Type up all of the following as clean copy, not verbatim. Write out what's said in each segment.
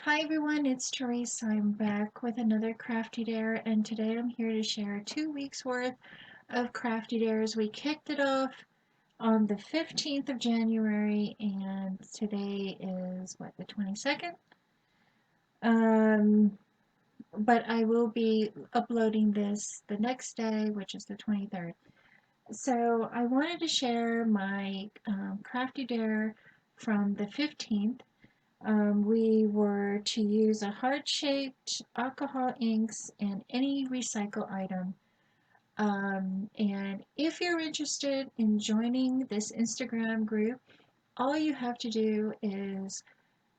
Hi everyone, it's Tereese. I'm back with another Crafty Dare, and today I'm here to share 2 weeks worth of Crafty Dares. We kicked it off on the 15th of January, and today is what, the 22nd? Um, but I will be uploading this the next day, which is the 23rd. So I wanted to share my Crafty Dare from the 15th. We were to use a heart-shaped alcohol inks and any recycle item. And if you're interested in joining this Instagram group, all you have to do is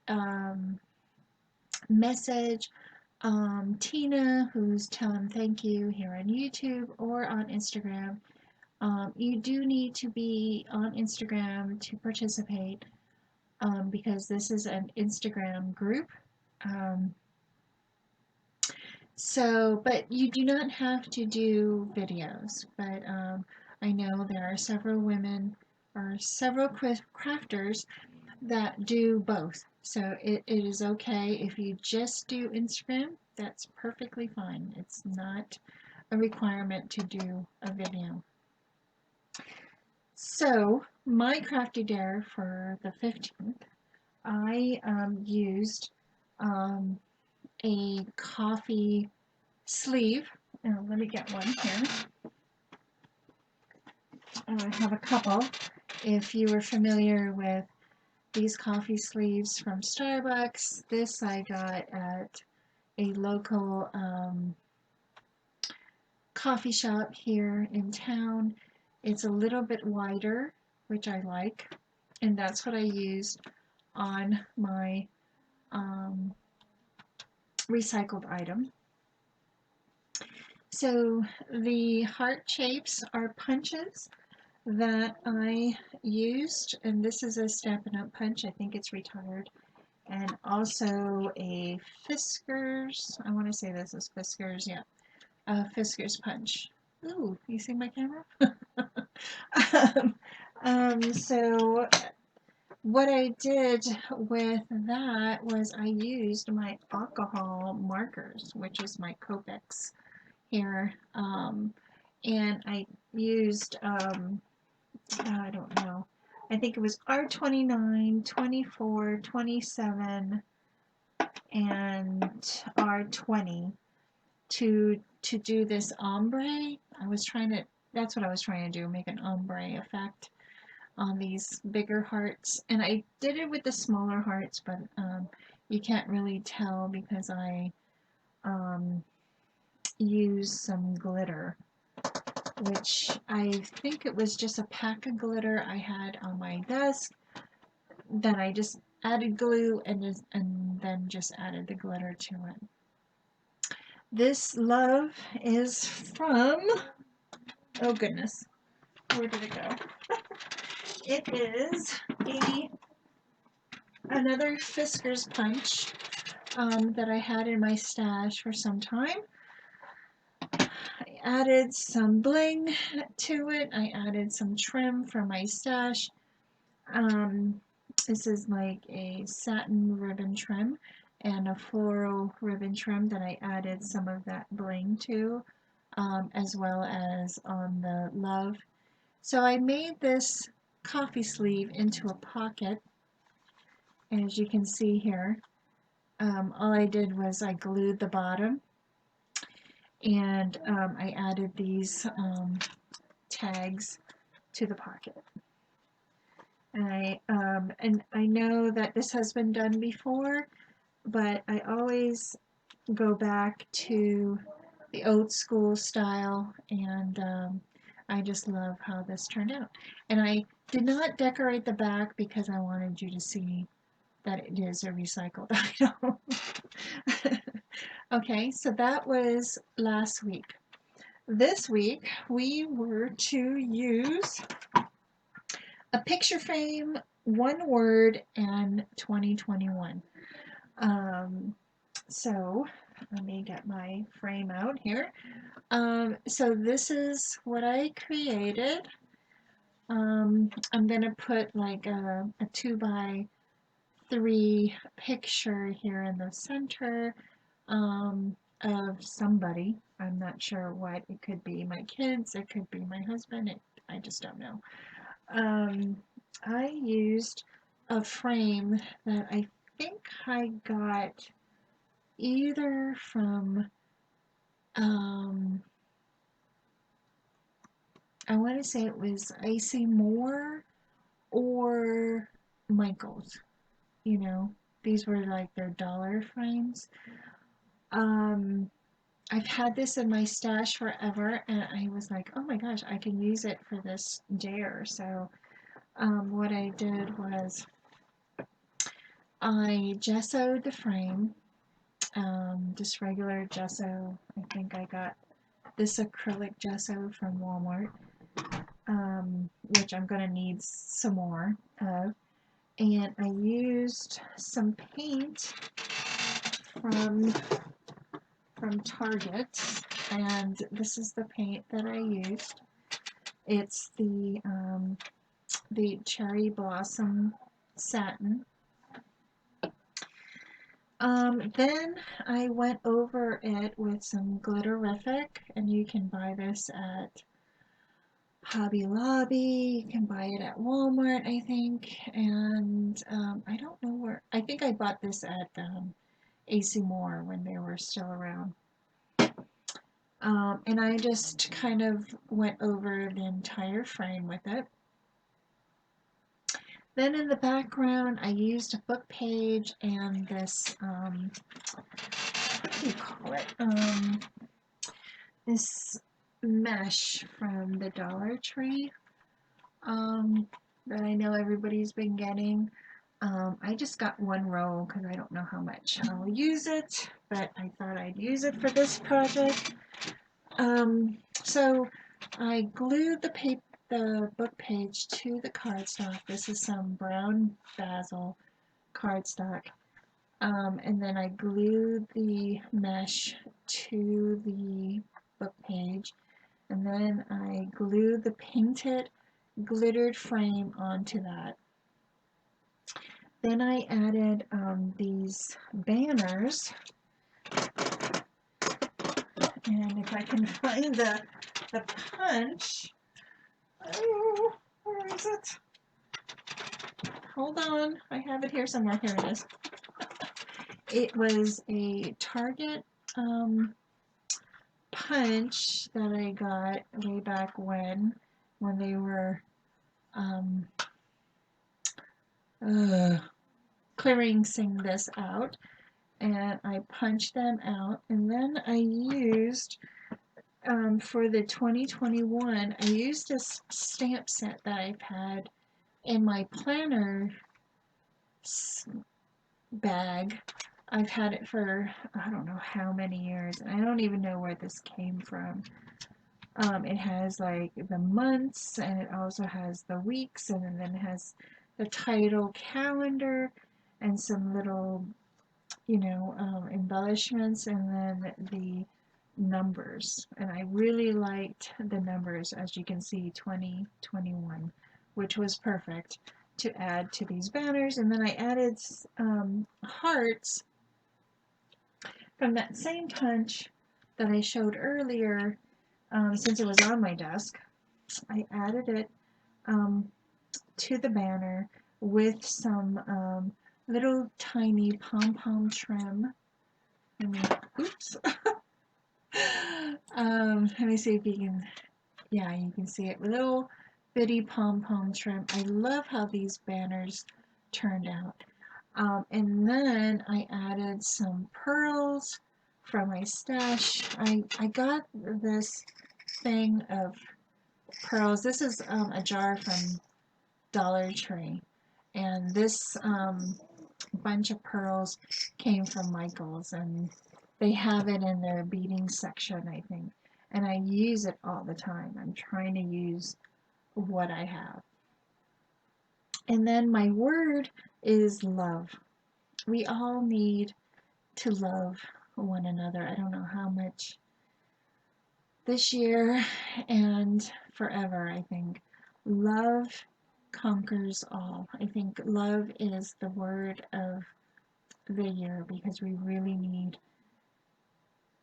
um, message Tina, who's telling thank you here on YouTube or on Instagram. You do need to be on Instagram to participate because this is an Instagram group. Um, but you do not have to do videos, but I know there are several women or several crafters that do both. So it is okay if you just do Instagram, that's perfectly fine. It's not a requirement to do a video. So my Crafty Dare for the 15th, I used a coffee sleeve. Let me get one here. I have a couple. If you were familiar with these coffee sleeves from Starbucks, this I got at a local coffee shop here in town. It's a little bit wider, which I like, and that's what I used on my recycled item. So the heart shapes are punches that I used, and this is a Stampin' Up! Punch. I think it's retired. And also a Fiskars, I want to say this is Fiskars, yeah, a Fiskars punch. Ooh, you see my camera? So what I did with that was I used my alcohol markers, which is my Copics here, and I used, I don't know, I think it was R29, 24, 27, and R20 to do this ombre. That's what I was trying to do, make an ombre effect on these bigger hearts. And I did it with the smaller hearts, but you can't really tell because I used some glitter, which I think it was just a pack of glitter I had on my desk. Then I just added glue and then just added the glitter to it. This love is from, oh goodness, where did it go? It is another Fiskars punch that I had in my stash for some time. I added some bling to it. I added some trim from my stash. This is like a satin ribbon trim and a floral ribbon trim that I added some of that bling to, as well as on the love. So I made this coffee sleeve into a pocket, as you can see here. All I did was I glued the bottom, and I added these tags to the pocket. And I know that this has been done before, but I always go back to the old school style, and I just love how this turned out. And I did not decorate the back because I wanted you to see that it is a recycled item. Okay, so that was last week. This week we were to use a picture frame, one word, and 2021. So let me get my frame out here. So this is what I created. I'm going to put like a 2 by 3 picture here in the center of somebody. I'm not sure what. It could be my kids, it could be my husband, I just don't know. I used a frame that I think I got either from, I want to say it was Icy Moore or Michael's. You know, these were like their dollar frames. I've had this in my stash forever, and I was like, oh my gosh, I can use it for this dare. So what I did was I gessoed the frame, just regular gesso. I think I got this acrylic gesso from Walmart, which I'm going to need some more of. And I used some paint from Target, and this is the paint that I used. It's the Cherry Blossom Satin. Then I went over it with some Glitterific, and you can buy this at Hobby Lobby, you can buy it at Walmart, I think, and I don't know where, I think I bought this at AC Moore when they were still around. And I just kind of went over the entire frame with it. Then in the background, I used a book page and this, what do you call it? This mesh from the Dollar Tree that I know everybody's been getting. I just got one roll because I don't know how much I'll use it, but I thought I'd use it for this project. So I glued the book page to the cardstock. This is some brown basil cardstock. And then I glued the mesh to the book page. And then I glued the painted glittered frame onto that. Then I added these banners. And if I can find the punch, oh, where is it? Hold on, I have it here somewhere. Here it is. It was a Target punch that I got way back when they were clearing this out, and I punched them out, and then I used for the 2021, I used a stamp set that I've had in my planner bag. I've had it for I don't know how many years, and I don't even know where this came from. It has like the months, and it also has the weeks, and then it has the title calendar and some little, you know, embellishments, and then the numbers. And I really liked the numbers, as you can see, 2021, which was perfect to add to these banners. And then I added hearts from that same punch that I showed earlier. Since it was on my desk, I added it to the banner with some little tiny pom-pom trim. Oops. Let me see if you can, yeah, you can see it. Little bitty pom-pom trim. I love how these banners turned out. And then I added some pearls from my stash. I got this thing of pearls. This is a jar from Dollar Tree, and this bunch of pearls came from Michael's, and they have it in their beading section, I think, and I use it all the time. I'm trying to use what I have. And then my word is love. We all need to love one another. I don't know how much this year and forever, I think. Love conquers all. I think love is the word of the year because we really need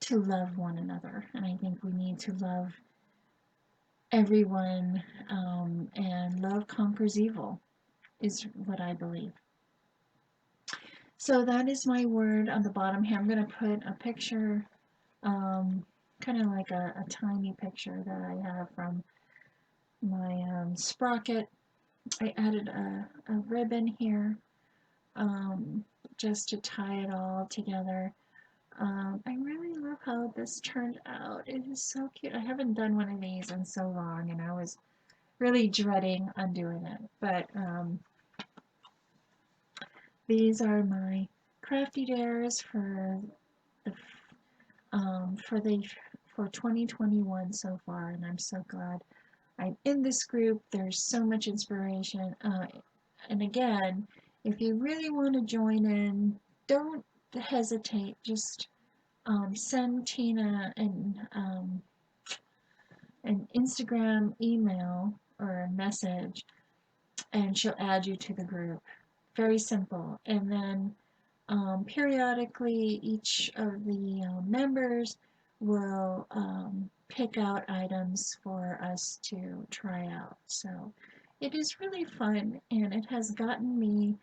to love one another. And I think we need to love everyone, and love conquers evil, is what I believe. So that is my word on the bottom here. I'm going to put a picture, kind of like a tiny picture that I have from my sprocket. I added a ribbon here, just to tie it all together. I really love how this turned out. It is so cute. I haven't done one of these in so long, and I was really dreading undoing it. But these are my crafty dares the for the for 2021 so far, and I'm so glad I'm in this group. There's so much inspiration. And again, if you really want to join in, don't hesitate. Just send Tina an Instagram email or a message, and she'll add you to the group. Very simple. And then periodically, each of the members will pick out items for us to try out. So it is really fun, and it has gotten me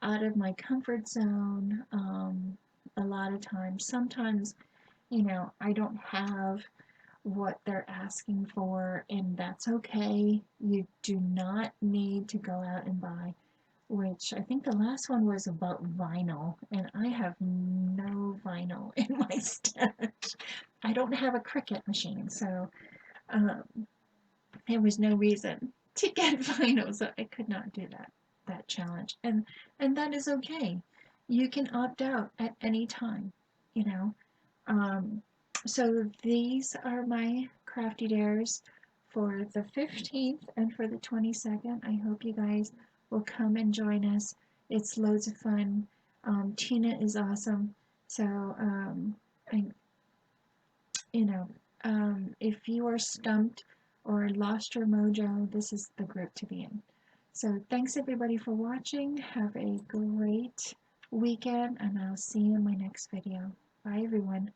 out of my comfort zone a lot of times. Sometimes, I don't have what they're asking for, and that's okay. You do not need to go out and buy, which I think the last one was about vinyl, and I have no vinyl in my stash. I don't have a Cricut machine, so um, there was no reason to get vinyl, so I could not do that challenge, and that is okay. You can opt out at any time, you know. Um, so these are my crafty dares for the 15th and for the 22nd. I hope you guys will come and join us. It's loads of fun. Tina is awesome. So, I, if you are stumped or lost your mojo, this is the group to be in. So thanks everybody for watching. Have a great weekend, and I'll see you in my next video. Bye everyone.